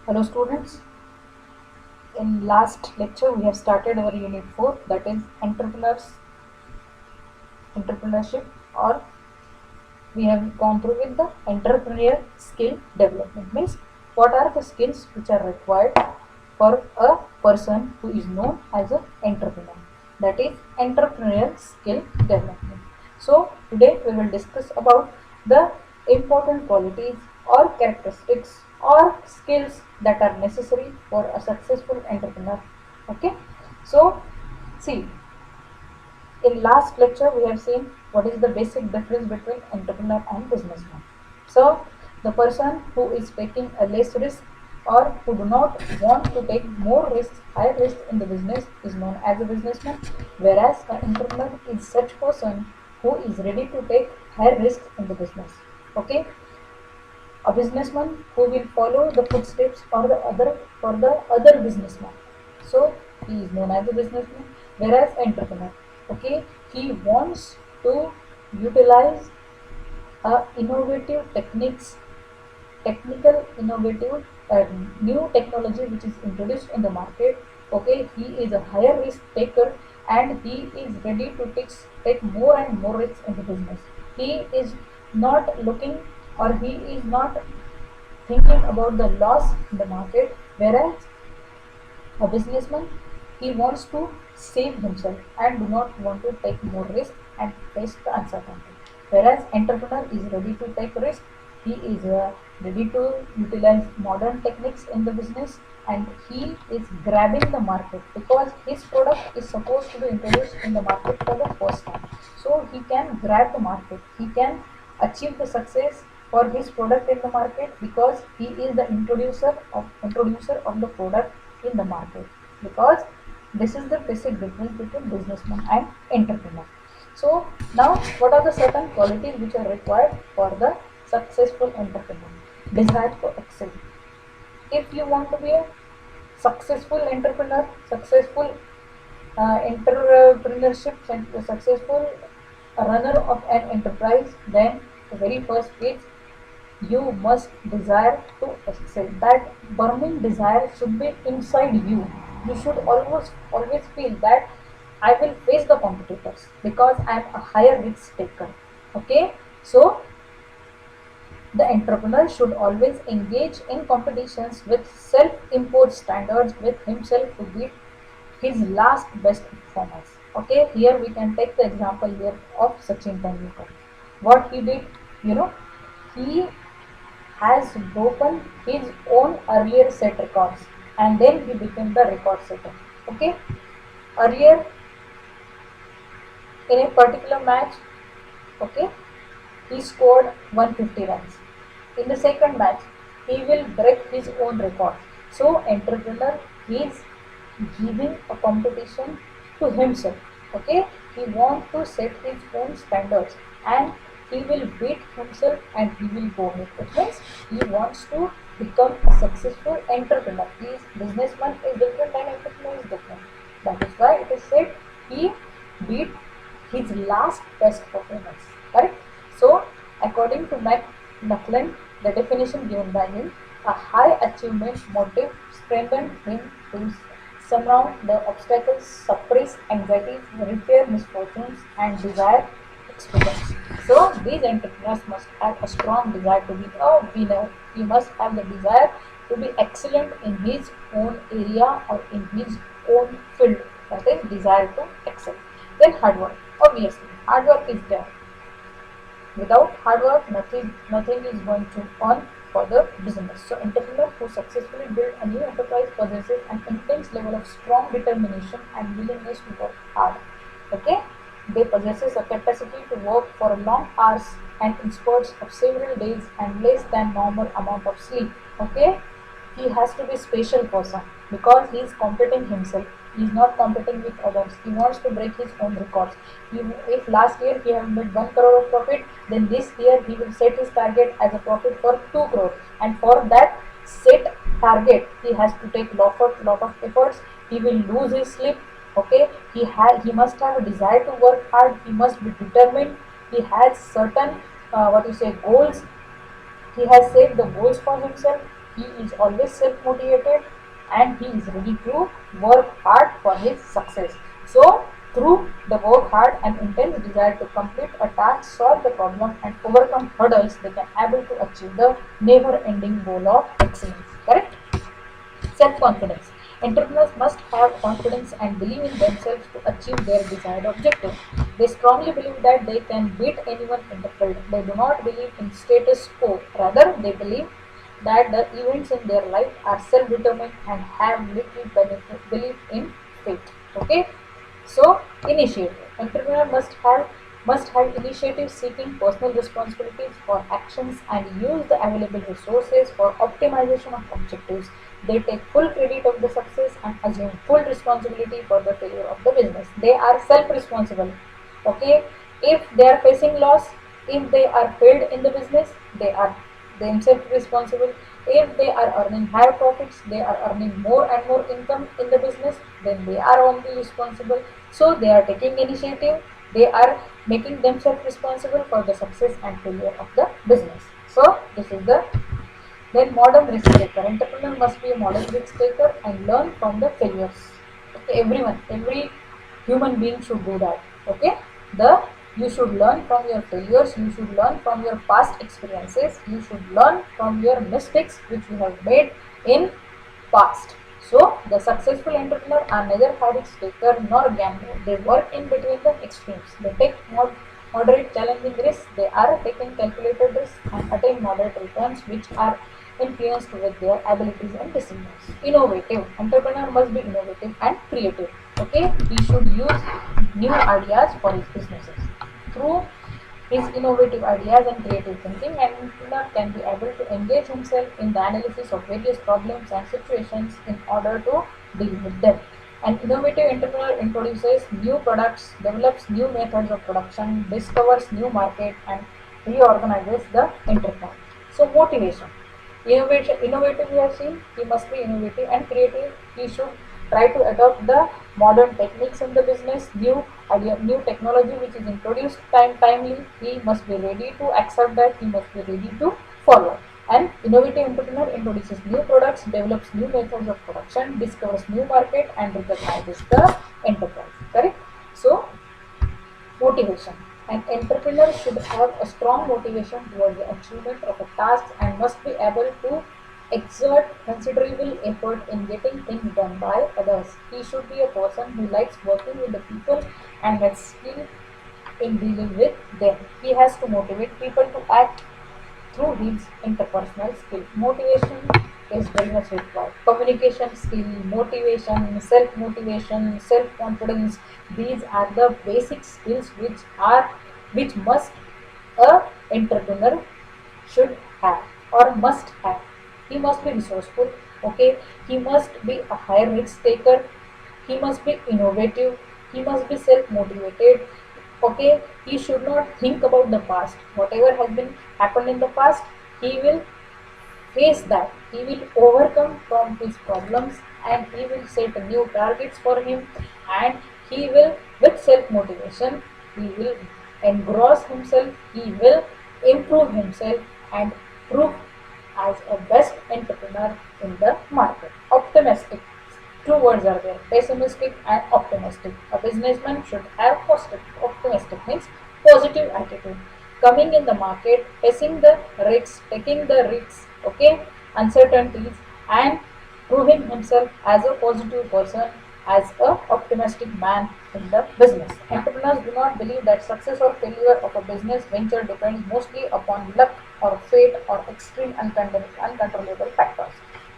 Hello students, in last lecture we have started our unit 4, that is entrepreneurship, or we have gone through with the entrepreneur skill development. Means what are the skills which are required for a person who is known as an entrepreneur, that is entrepreneur skill development. So today we will discuss about the important qualities or characteristics or skills that are necessary for a successful entrepreneur. Okay, so see, in last lecture, we have seen what is the basic difference between entrepreneur and businessman. So, the person who is taking a less risk or who do not want to take more risks, higher risks in the business is known as a businessman, whereas an entrepreneur is such person who is ready to take higher risks in the business. Okay, a businessman who will follow the footsteps for the other businessman. So he is known as a businessman, whereas entrepreneur, okay, he wants to utilize innovative techniques, technical innovative new technology which is introduced in the market. Okay, he is a higher risk taker and he is ready to take more and more risks in the business. He is not looking, or he is not thinking about the loss in the market, whereas a businessman, he wants to save himself and do not want to take more risk and face the uncertainty. Whereas entrepreneur is ready to take risk, he is ready to utilize modern techniques in the business, and he is grabbing the market because his product is supposed to be introduced in the market for the first time. So he can grab the market, he can achieve the success for his product in the market because he is the introducer of the product in the market, because this is the basic difference between businessman and entrepreneur. So now what are the certain qualities which are required for the successful entrepreneur? Desire to excel. If you want to be a successful entrepreneur, successful entrepreneurship, and a successful runner of an enterprise, then the very first is you must desire to excel. That burning desire should be inside you. You should always feel that I will face the competitors because I am a higher risk taker. Okay, so the entrepreneur should always engage in competitions with self-imposed standards with himself to beat his last best performance. Okay, here we can take the example here of Sachin Tendulkar. What he did, you know, he has broken his own earlier set records and then he became the record setter. Okay, earlier in a particular match, okay, he scored 150 runs. In the second match, he will break his own record. So, entrepreneur is giving a competition to himself. Okay, he wants to set his own standards and he will beat himself and he will go ahead. It means he wants to become a successful entrepreneur. His businessman is different and entrepreneur is different. That is why it is said he beat his last best performance. Correct? So, according to McLean, the definition given by him, a high achievement motive strengthened him to surmount the obstacles, suppress anxieties, repair misfortunes, and desire experience. So, these entrepreneurs must have a strong desire to be a winner. He must have the desire to be excellent in his own area or in his own field. That is, desire to excel. Then hard work. Obviously, hard work is there. Without hard work, nothing is going to earn for the business. So, entrepreneur who successfully build a new enterprise possesses an intense level of strong determination and willingness to work hard. Okay, they possesses a capacity to work for long hours and in spurts of several days and less than normal amount of sleep. Okay, he has to be special person because he is competing himself. He is not competing with others. He wants to break his own records. If last year he have made 1 crore of profit, then this year he will set his target as a profit for 2 crore, and for that set target he has to take lot of efforts. He will lose his sleep. Okay, he must have a desire to work hard. He must be determined. He has certain what you say goals. He has set the goals for himself. He is always self-motivated and he is ready to work hard for his success. So, through the work hard and intense desire to complete a task, solve the problem, and overcome hurdles, they can able to achieve the never-ending goal of excellence. Correct? Self-confidence. Entrepreneurs must have confidence and believe in themselves to achieve their desired objective. They strongly believe that they can beat anyone in the field. They do not believe in status quo. Rather, they believe that the events in their life are self-determined and have little belief in fate. Okay. So, initiative. Entrepreneur must have initiative seeking personal responsibilities for actions and use the available resources for optimization of objectives. They take full credit of the success and assume full responsibility for the failure of the business. They are self-responsible. Okay, if they are facing loss, if they are failed in the business, they are themselves responsible. If they are earning higher profits, they are earning more and more income in the business, then they are only responsible. So they are taking initiative, they are making themselves responsible for the success and failure of the business. So this is the then modern risk taker. Entrepreneur must be a modern risk taker and learn from the failures. Okay, everyone, every human being should do that. Okay, the you should learn from your failures. You should learn from your past experiences. You should learn from your mistakes which you have made in past. So the successful entrepreneur are neither high risk taker nor gambler. They work in between the extremes. They take moderate challenging risks. They are taking calculated risks and attain moderate returns, which are influenced with their abilities and decisions. Innovative. Entrepreneur must be innovative and creative. Okay, he should use new ideas for his businesses. Through his innovative ideas and creative thinking, an entrepreneur can be able to engage himself in the analysis of various problems and situations in order to deal with them. An innovative entrepreneur introduces new products, develops new methods of production, discovers new market, and reorganizes the enterprise. So, motivation. Innovative we have seen, he must be innovative and creative. He should try to adopt the modern techniques in the business, new idea, new technology which is introduced timely. He must be ready to accept that, he must be ready to follow. An innovative entrepreneur introduces new products, develops new methods of production, discovers new market, and recognizes the enterprise. Correct? So, motivation. An entrepreneur should have a strong motivation towards the achievement of a task and must be able to exert considerable effort in getting things done by others. He should be a person who likes working with the people and has skill in dealing with them. He has to motivate people to act through his interpersonal skill. Motivation is very much required. Communication skill, motivation, self-motivation, self-confidence. These are the basic skills which must a entrepreneur should have or must have. He must be resourceful. Okay, he must be a high risk taker. He must be innovative. He must be self-motivated. Okay, he should not think about the past. Whatever has been happened in the past, he will face that. He will overcome from his problems and he will set new targets for him, and he will, with self motivation, he will engross himself, he will improve himself and prove as a best entrepreneur in the market. Optimistic. Two words are there, pessimistic and optimistic. A businessman should have positive. Optimistic means positive attitude. Coming in the market, facing the risks, taking the risks, okay, uncertainties, and proving himself as a positive person, as a optimistic man in the business. Entrepreneurs do not believe that success or failure of a business venture depends mostly upon luck or fate or extreme uncontrollable factors.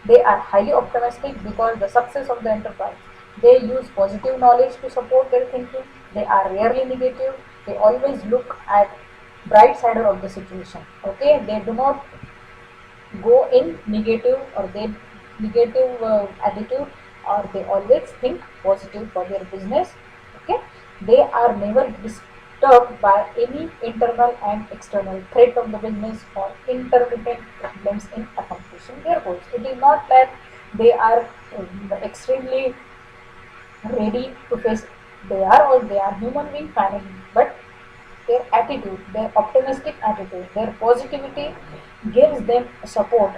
They are highly optimistic because the success of the enterprise. They use positive knowledge to support their thinking. They are rarely negative. They always look at bright side of the situation. Okay, they do not go in negative or they negative attitude, or they always think positive for their business. Okay, they are never disturbed by any internal and external threat of the business or intermittent problems in accomplishing their goals. It is not that they are extremely ready to face. They are human being family, but their attitude, their optimistic attitude, their positivity gives them support.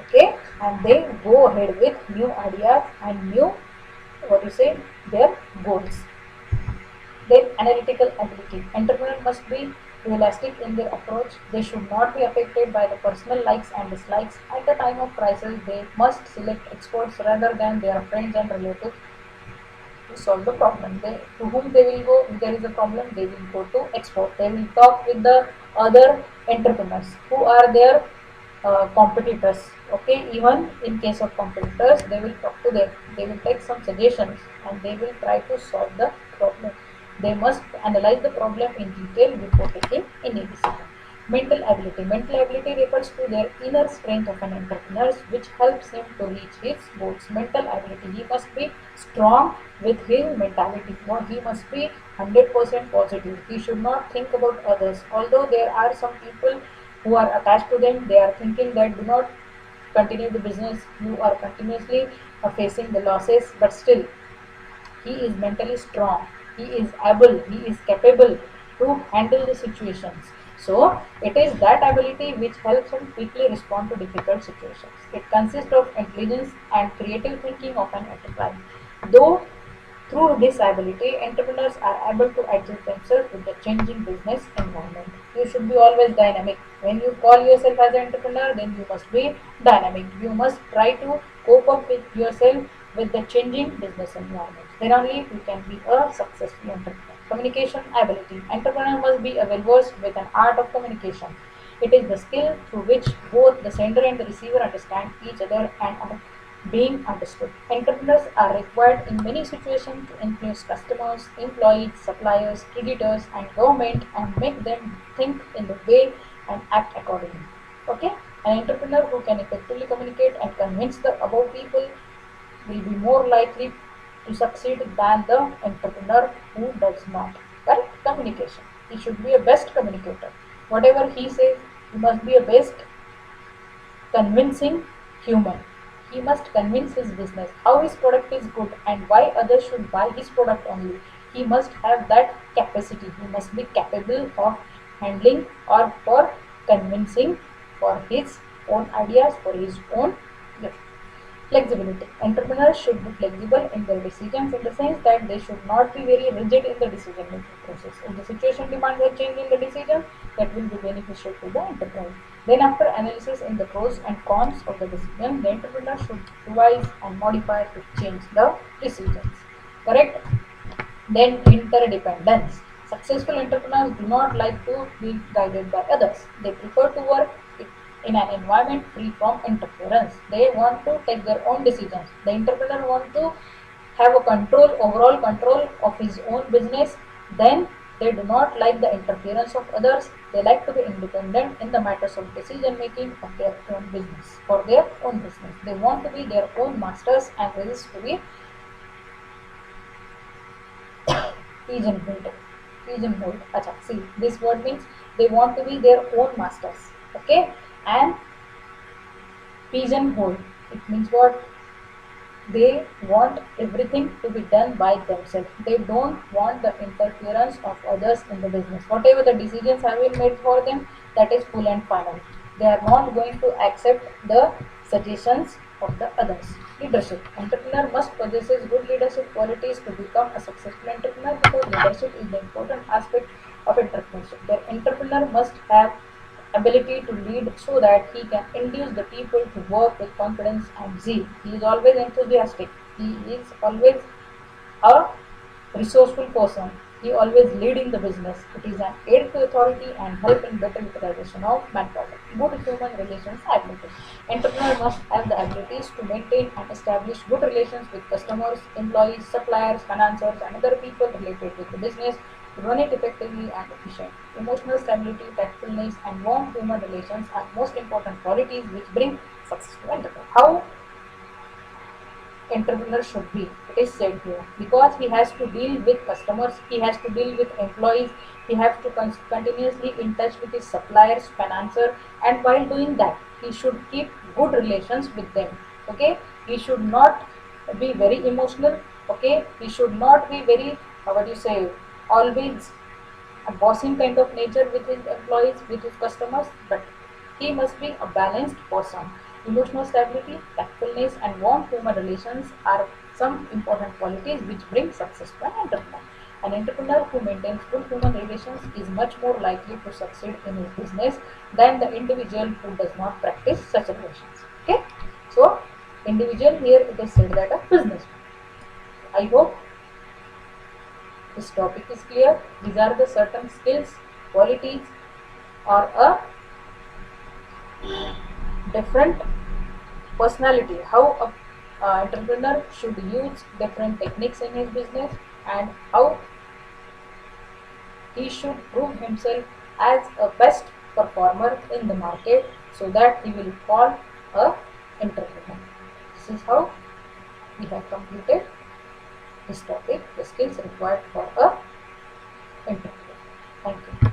Okay, and they go ahead with new ideas and new, what you say, their goals. Their analytical ability. Entrepreneurs must be realistic in their approach. They should not be affected by the personal likes and dislikes. At the time of crisis, they must select experts rather than their friends and relatives to solve the problem. To whom they will go if there is a problem, they will go to expert. They will talk with the other entrepreneurs who are their competitors. Okay, even in case of competitors, they will talk to them. They will take some suggestions and they will try to solve the problem. They must analyze the problem in detail before taking any decision. Mental ability. Mental ability refers to their inner strength of an entrepreneur, which helps him to reach his goals. Mental ability. He must be strong with his mentality. He must be 100% positive. He should not think about others. Although there are some people who are attached to them, they are thinking that do not continue the business. You are continuously facing the losses, but still he is mentally strong, he is able, he is capable to handle the situations. So it is that ability which helps him quickly respond to difficult situations. It consists of intelligence and creative thinking of an enterprise. Though through this ability, entrepreneurs are able to adjust themselves with the changing business environment. You should be always dynamic. When you call yourself as an entrepreneur, then you must be dynamic. You must try to cope up with yourself with the changing business environment. Then only you can be a successful entrepreneur. Communication ability. Entrepreneur must be well versed with an art of communication. It is the skill through which both the sender and the receiver understand each other and are being understood. Entrepreneurs are required in many situations to influence customers, employees, suppliers, creditors, and government and make them think in the way and act accordingly. Okay? An entrepreneur who can effectively communicate and convince the above people will be more likely to succeed than the entrepreneur who does not. Correct? Communication. He should be a best communicator. Whatever he says, he must be a best convincing human. He must convince his business how his product is good and why others should buy his product only. He must have that capacity. He must be capable of handling or for convincing for his own ideas, for his own. Flexibility. Entrepreneurs should be flexible in their decisions in the sense that they should not be very rigid in the decision making process. If the situation demands a change in the decision, that will be beneficial to the enterprise. Then, after analysis in the pros and cons of the decision, the entrepreneur should revise and modify to change the decisions. Correct? Then interdependence. Successful entrepreneurs do not like to be guided by others. They prefer to work in an environment free from interference. They want to take their own decisions. The entrepreneur wants to have a control, overall control of his own business. Then they do not like the interference of others. They like to be independent in the matters of decision making of their own business. For their own business, they want to be their own masters and resist to be pigeonholed. Pigeonholed. Acha, see, this word means they want to be their own masters. Okay, and pigeonholed. It means what? They want everything to be done by themselves. They don't want the interference of others in the business. Whatever the decisions have been made for them, that is full and final. They are not going to accept the suggestions of the others. Leadership. Entrepreneur must possess good leadership qualities to become a successful entrepreneur because leadership is the important aspect of entrepreneurship. The entrepreneur must have ability to lead so that he can induce the people to work with confidence and zeal. He is always enthusiastic. He is always a resourceful person. He always leading the business. It is an aid to authority and help in better utilization of manpower. Good human relations ability. Entrepreneur must have the abilities to maintain and establish good relations with customers, employees, suppliers, financiers, and other people related with the business to run it effectively and efficiently. Emotional stability, tactfulness, and warm human relations are most important qualities which bring success to enterprise. How entrepreneur should be. It is said here because he has to deal with customers, he has to deal with employees, he has to continuously in touch with his suppliers, financier, and while doing that, he should keep good relations with them. Okay, he should not be very emotional. Okay, he should not be very what do you say always a bossing kind of nature with his employees, with his customers, but he must be a balanced person. Emotional stability, tactfulness, and warm human relations are some important qualities which bring success to an entrepreneur. An entrepreneur who maintains good human relations is much more likely to succeed in his business than the individual who does not practice such relations. Okay, so individual here it is said that a businessman. I hope this topic is clear. These are the certain skills, qualities, or a different personality, how a entrepreneur should use different techniques in his business, and how he should prove himself as a best performer in the market so that he will call a entrepreneur. This is how we have completed this topic, the skills required for a entrepreneur. Thank you.